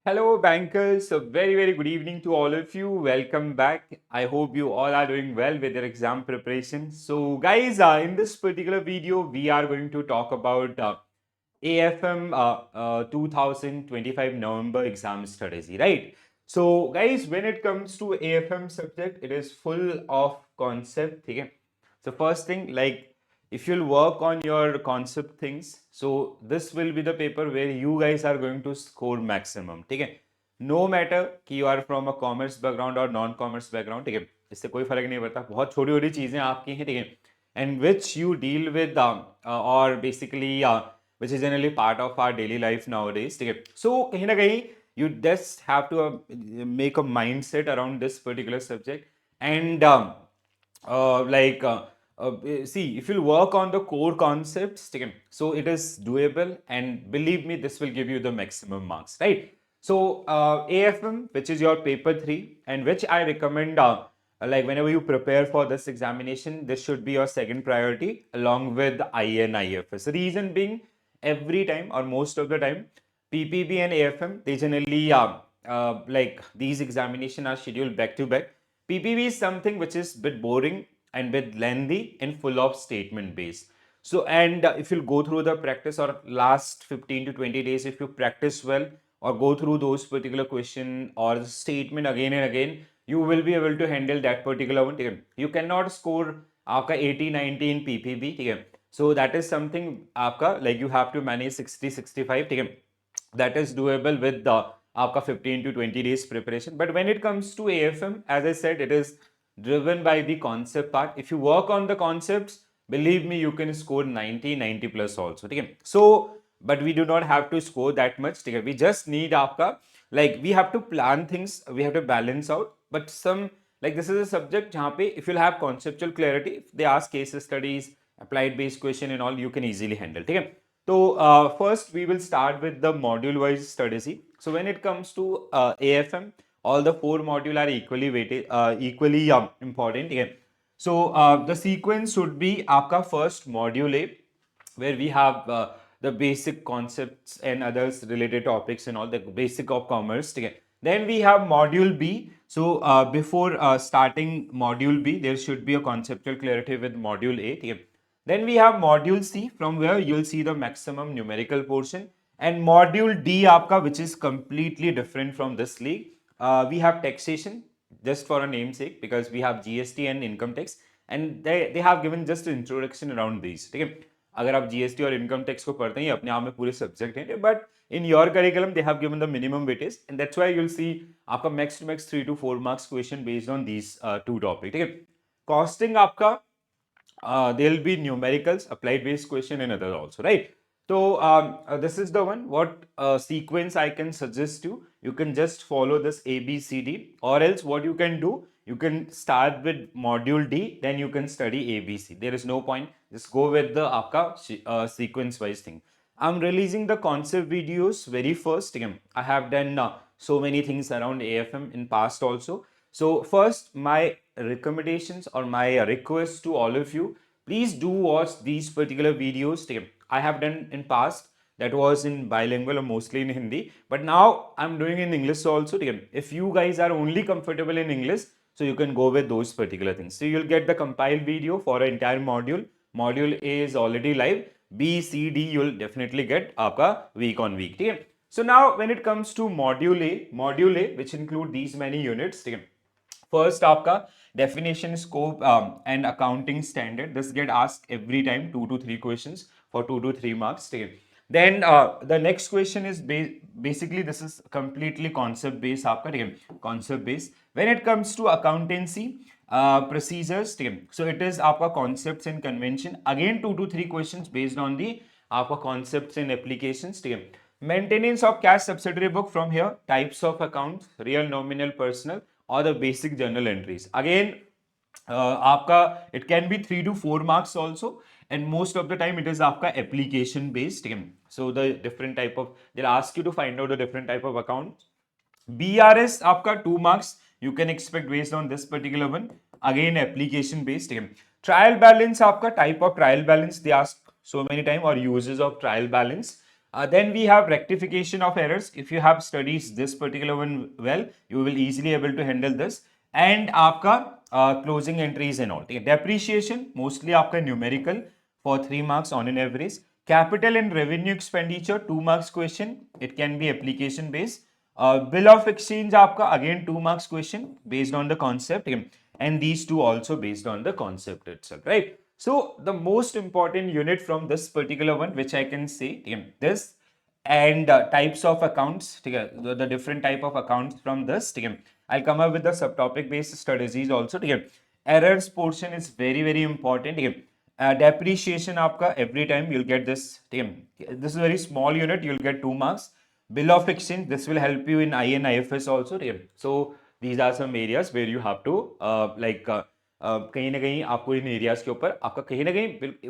Hello, bankers. A very good evening to all of you. Welcome back. I hope you all are doing well with your exam preparation. So, guys, in this particular video, we are going to talk about AFM 2025 November exam strategy, right? So, guys, when it comes to AFM subject, it is full of concept. Okay? So, first thing, like if you'll work on your concept things, so this will be the paper where you guys are going to score maximum. ठीक है? No matter कि you are from a commerce background or non-commerce background, ठीक है? इससे कोई फर्क नहीं पड़ता. बहुत छोटी छोटी चीजें आपकी हैं, ठीक है? And which you deal with or basically which is generally part of our daily life nowadays. ठीक है? So कहीं ना कहीं you just have to make a mindset around this particular subject and see if you work on the core concepts, okay, so it is doable and believe me this will give you the maximum marks, right? So AFM, which is your paper 3 and which I recommend like whenever you prepare for this examination, this should be your second priority along with IE and IFS. The reason being, every time or most of the time PPB and AFM, they generally like these examination are scheduled back to back. PPB is something which is bit boring and bit lengthy and full of statement based. So, and if you go through the practice or last 15 to 20 days, if you practice well or go through those particular question or statement again and again, you will be able to handle that particular one. ठीक है? You cannot score आपका 80 90 in PPB. ठीक है? So that is something आपका like you have to manage 60 65. ठीक है? That is doable with the आपका 15 to 20 days preparation. But when it comes to AFM, as I said, it is driven by the concept part. If you work on the concepts, believe me, you can score 90 plus also. Okay? So, but we do not have to score that much. Okay? We just need आपका like we have to plan things, we have to balance out. But some like this is a subject जहाँ पे if you'll have conceptual clarity, if they ask case studies, applied based question and all, you can easily handle. ठीक है? So first we will start with the module wise strategy. So when it comes to AFM, all the 4 modules are equally weighted, equally important. Okay? So the sequence should be आपका first module A, where we have the basic concepts and others related topics and all the basic of commerce. Okay? Then we have module B. So before starting module B, there should be a conceptual clarity with module A. Okay? Then we have module C, from where you'll see the maximum numerical portion, and module D आपका, which is completely different from this league. We have taxation, just for a namesake, because we have GST and income tax, and they have given just an introduction around these. ठीक है? अगर आप GST और income tax को पढ़ते हैं, ये अपने आप में पूरे सब्जेक्ट हैं, but in your curriculum they have given the minimum weightage and that's why you will see आपका max to max 3 to 4 marks question based on these 2 topic. ठीक है? कॉस्टिंग आपका there will be numericals, applied based question and other also, right? So this is the one. What sequence I can suggest you can just follow this A, B, C, D, or else what you can do, you can start with module D, then you can study A, B, C. There is no point. Just go with the आपका sequence wise thing. I'm releasing the concept videos very first. Again, I have done so many things around AFM in past also. So first, my recommendations or my request to all of you, please do watch these particular videos. I have done in past, that was in bilingual or mostly in Hindi, but now I'm doing in English also. If you guys are only comfortable in English, so you can go with those particular things. So you'll get the compiled video for an entire module. Module A is already live. B, C, D you'll definitely get आपका week on week. ठीक है? So now when it comes to module A which include these many units. ठीक है? First आपका definition, scope and accounting standard. This get asked every time, 2 to 3 questions for 2 to 3 marks. ठीक है? Then the next question is basically this is completely concept based आपका. ठीक है? Concept based. When it comes to accountancy procedures, ठीक है? So it is आपका concepts and convention. Again 2 to 3 questions based on the आपका concepts and applications. ठीक है? Maintenance of cash subsidiary book, from here types of accounts, real, nominal, personal, or the basic journal entries. Again आपका it can be 3 to 4 marks also, and most of the time it is आपका application based. So the different type of, they'll ask you to find out the different type of accounts. BRS आपका 2 marks you can expect based on this particular one, again application based. Trial balance आपका type of trial balance they ask so many time, or uses of trial balance. Then we have rectification of errors. If you have studied this particular one well, you will easily able to handle this. And आपका closing entries and all. ठीक है. Depreciation mostly आपका numerical for 3 marks on an average. Capital and revenue expenditure 2 marks question. It can be application based. Bill of exchange आपका again 2 marks question based on the concept. ठीक है. And these two also based on the concept itself, right? So the most important unit from this particular one, which I can say, this and types of accounts, the different type of accounts from this. I'll come up with the subtopic based strategies also. Errors portion is very very important. Depreciation आपका every time you'll get this. This is a very small unit, you'll get 2 marks. Bill of exchange, this will help you in I and IFS also. So these are some areas where you have to कहीं ना कहीं आपको इन areas के ऊपर आपका कहीं ना कहीं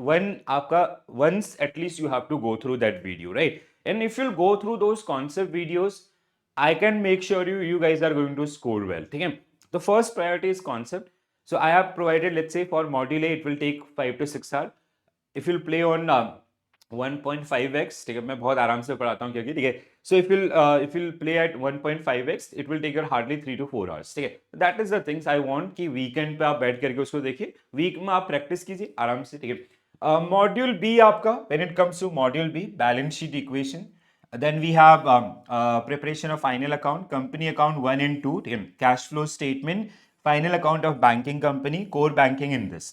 once at least you have to go through that video, right? And if you go through those concept videos, I can make sure you guys are going to score well. ठीक है? The first priority is concept. So I have provided, let's say for module A, it will take 5 to 6 hours. If you'll play on 1.5x, ठीक है, मैं बहुत आराम से पढ़ाता हूँ क्योंकि ठीक है. So if you'll play at 1.5x, it will take you hardly 3 to 4 hours. ठीक है? That is the things I want कि weekend पे आप बैठ करके उसको देखिए, week में आप practice कीजिए आराम से. ठीक है? Module B आपका, when it comes to module B, balance sheet equation. Then we have preparation of final account, company account 1 and 2, cash flow statement, final account of banking company, core banking in this.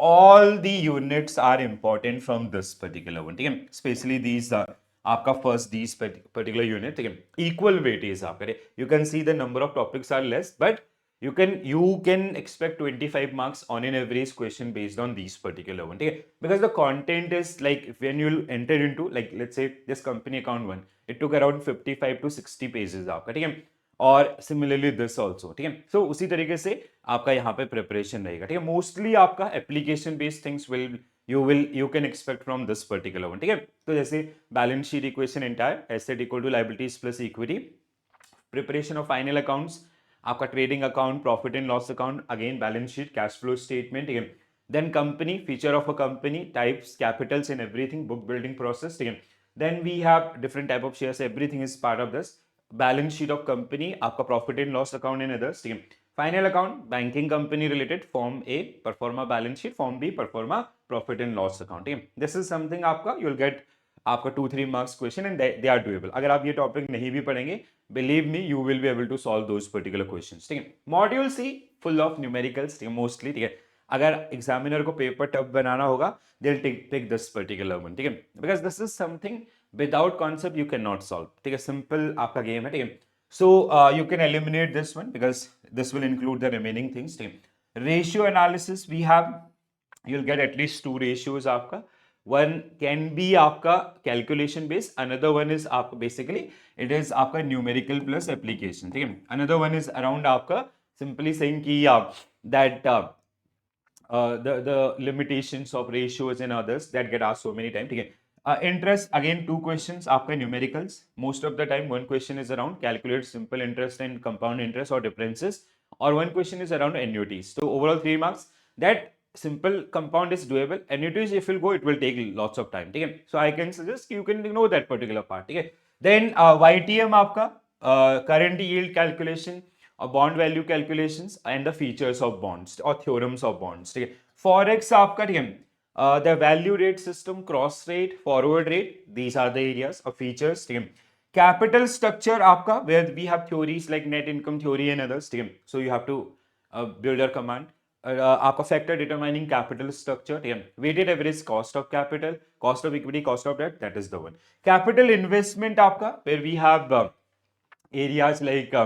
All the units are important from this particular one. Especially these आपका first these particular unit. Equal weight is आपका. You can see the number of topics are less, but you can expect 25 marks on an average question based on these particular one. Because the content is like when you enter into, like let's say this company account one, it took around 55 to 60 pages आपका. ठीक है? और similarly this also. ठीक है? सो उसी तरीके से आपका यहाँ पे प्रिपरेशन रहेगा. ठीक है? मोस्टली आपका application based things you can expect from this particular one. ठीक है? तो जैसे balance sheet equation entire, asset equal to liabilities plus equity, preparation of final accounts, आपका trading account, profit and loss account, again balance sheet, cash flow statement. ठीक है? Then company, feature of a company, types, capitals and everything, book building process. ठीक है? Then we have different type of shares, everything is part of this. Balance sheet of company, आपका profit and loss account and others. ठीक है? Final account, banking company related, form A proforma balance sheet, form B proforma profit and loss account. ठीक है? This is something आपका you will get आपका 2-3 marks question and they are doable. अगर आप ये topic नहीं भी पढ़ेंगे, believe me you will be able to solve those particular questions. ठीक है? Module C full of numericals. ठीक है? मोस्टली. ठीक है? अगर एग्जामिनर को पेपर टफ बनाना होगा, they will take this particular one. ठीक है? Because this is something without concept you can not solve. ठीक है? सिंपल आपका गेम है. ठीक है? So you can eliminate this one because this will include the remaining things. Ratio analysis we have, you'll get at least 2 ratios आपका. One can be आपका calculation based, another one is आपका basically it is आपका numerical plus application. ठीक है? Another one is around आपका simply saying कि that the limitations of ratios and others that get asked so many times. ठीक है? Interest, again 2 questions आपका numericals. Most of the time one question is around calculate simple interest and compound interest or differences, or one question is around annuities. So overall 3 marks. That simple compound is doable. Annuities if you'll go, it will take lots of time. ठीक है? So I can suggest you can ignore that particular part. ठीक है? Then YTM आपका current yield calculation or bond value calculations and the features of bonds or theorems of bonds. ठीक है? Forex आपका, ठीक है, the value rate system, cross rate, forward rate, these are the areas of features. ठीक है? Capital structure आपका, where we have theories like net income theory and others. ठीक है? So you have to build your command. आपका factor determining capital structure. ठीक है? Weighted average cost of capital, cost of equity, cost of debt, that is the one. Capital investment आपका, where we have areas like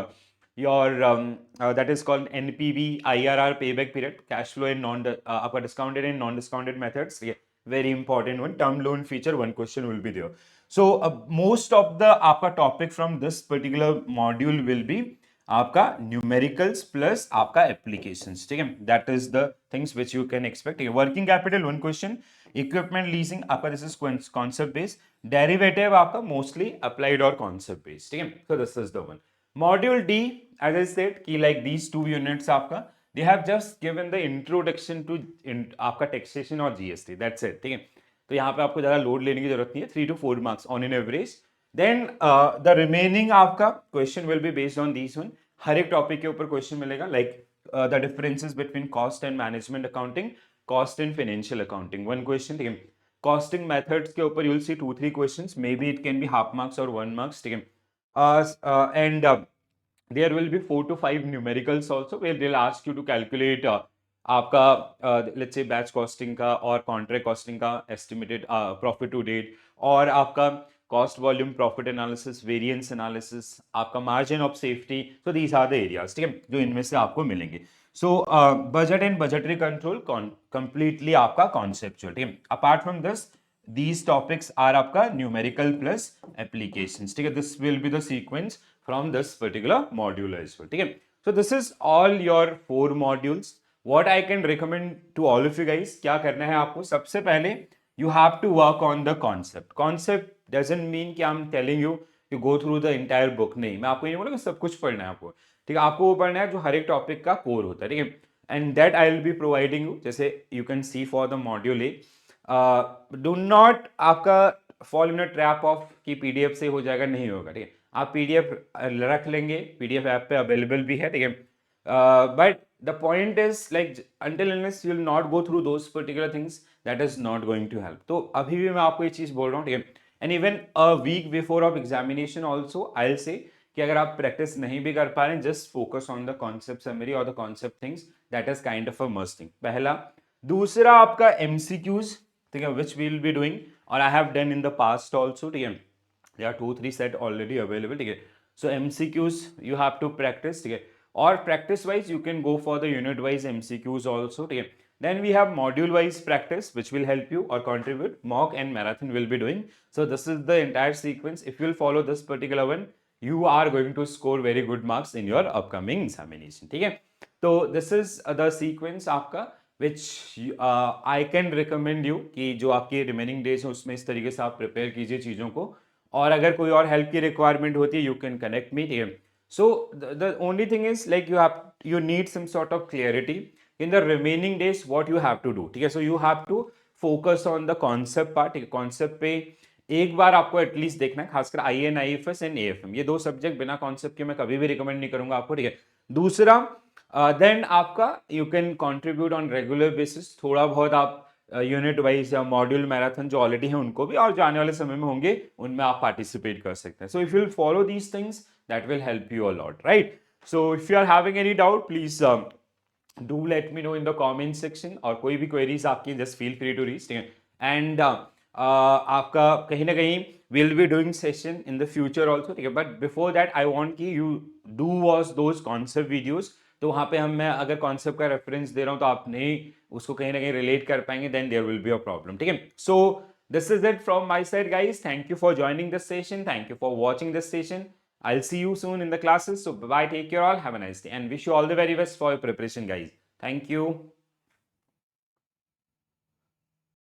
that is called NPV, IRR, payback period, cash flow and आपका discounted and non-discounted methods. Yeah, very important one. Term loan feature, one question will be there. So most of the आपका topic from this particular module will be आपका numericals plus आपका applications. ठीक है? That is the things which you can expect. Working capital, one question. Equipment leasing आपका, this is concept based. Derivative आपका mostly applied or concept based. ठीक है? So this is the one. Module D, as I said, कि like these 2 units आपका, they have just given the introduction to आपका taxation और GST. That's it. ठीक है? तो यहाँ पे आपको ज़्यादा लोड लेने की जरूरत नहीं है, 3 to 4 marks on an average. Then the remaining आपका question will be based on these one. हर एक टॉपिक के ऊपर क्वेश्चन मिलेगा, like the differences between cost and management accounting, cost and financial accounting, one question, ठीक है. Costing methods के ऊपर you will see 2-3 questions, may be it can be half marks और 1 मार्क्स, ठीक है. And there will be 4 to 5 numericals also where they'll ask you to calculate आपका let's say batch costing का और contract costing का estimated profit to date, और आपका cost volume profit analysis, variance analysis, आपका margin of safety. So these are the areas, ठीक है, जो इनमें से आपको मिलेंगे. So budget and budgetary control completely आपका कॉन्सेप्चुअल, ठीक है. Apart from this these topics are आपका numerical plus applications, ठीक है. this will be the sequence from this particular module as well, ठीक है. so this is all your 4 modules. what I can recommend to all of you guys, क्या करना है आपको, सबसे पहले you have to work on the concept doesn't mean कि I'm telling you you go through the entire book. नहीं, मैं आपको ये नहीं बोला कि सब कुछ पढ़ना है आपको, ठीक है. आपको वो पढ़ना है जो हर एक टॉपिक का कोर होता है, ठीक है. And that I will be providing you. जैसे you can see for the module A, do not आपका fall in a trap of कि पीडीएफ से हो जाएगा, नहीं होगा, ठीक है. आप पीडीएफ रख लेंगे, पीडीएफ ऐप पे अवेलेबल भी है, ठीक है. But the point is like until unless you will not go through those particular things, that is not going to help. तो अभी भी मैं आपको ये चीज बोल रहा हूँ, ठीक है. And even a week before of examination also I will say कि अगर आप प्रैक्टिस नहीं भी कर पा रहे हैं, just focus on the concept summary और the concept things, that is kind of a must thing. पहला. दूसरा आपका एमसीक्यूज, ठीक है, which we will be doing और I have done in the past also, ठीक है. There are 2-3 set already available, ठीक है. So MCQs you have to practice, ठीक है. और practice wise you can go for the unit wise MCQs also, ठीक है. Then we have module wise practice which will help you or contribute. Mock and marathon will be doing. So this is the entire sequence. If you will follow this particular one, you are going to score very good marks in your upcoming examination, ठीक है. तो this is the sequence आपका which I can recommend you कि जो आपके remaining days हैं उसमें इस तरीके से आप prepare कीजिए चीज़ों को. और अगर कोई और help की requirement होती है, you can connect me, ठीक है. So the only thing is like you need some sort of clarity in the remaining days what you have to do, ठीक है. so you have to focus on the concept part, ठीक है. concept पे एक बार आपको at least देखना है, खासकर IN, IFS एंड AFM, ये 2 सब्जेक्ट बिना कॉन्सेप्ट के मैं कभी भी रिकमेंड नहीं करूंगा आपको, ठीक है. दूसरा देन आपका you can contribute on regular basis, थोड़ा बहुत आप यूनिट वाइज या मॉड्यूल मैराथन जो ऑलरेडी है उनको भी, और जो आने वाले समय में होंगे उनमें आप पार्टिसिपेट कर सकते हैं. So if you will follow these things that will help you a lot, right. So if you are having any doubt please do let me know in the comment section, और कोई भी queries आपकी just feel free to reach, ठीक है. and आपका कहीं ना कहीं we'll be doing session in the future also, ठीक है. but before that I want कि you do watch those concept videos. तो वहाँ पे मैं अगर कॉन्सेप्ट का रेफरेंस दे रहा हूँ तो आप नहीं उसको कहीं ना कहीं रिलेट कर पाएंगे, then there will be a problem, ठीक है. So this is it from my side guys. Thank you for joining this session, thank you for watching this session. I'll see you soon in the classes. So bye, take care all, have a nice day and wish you all the very best for your preparation guys. Thank you.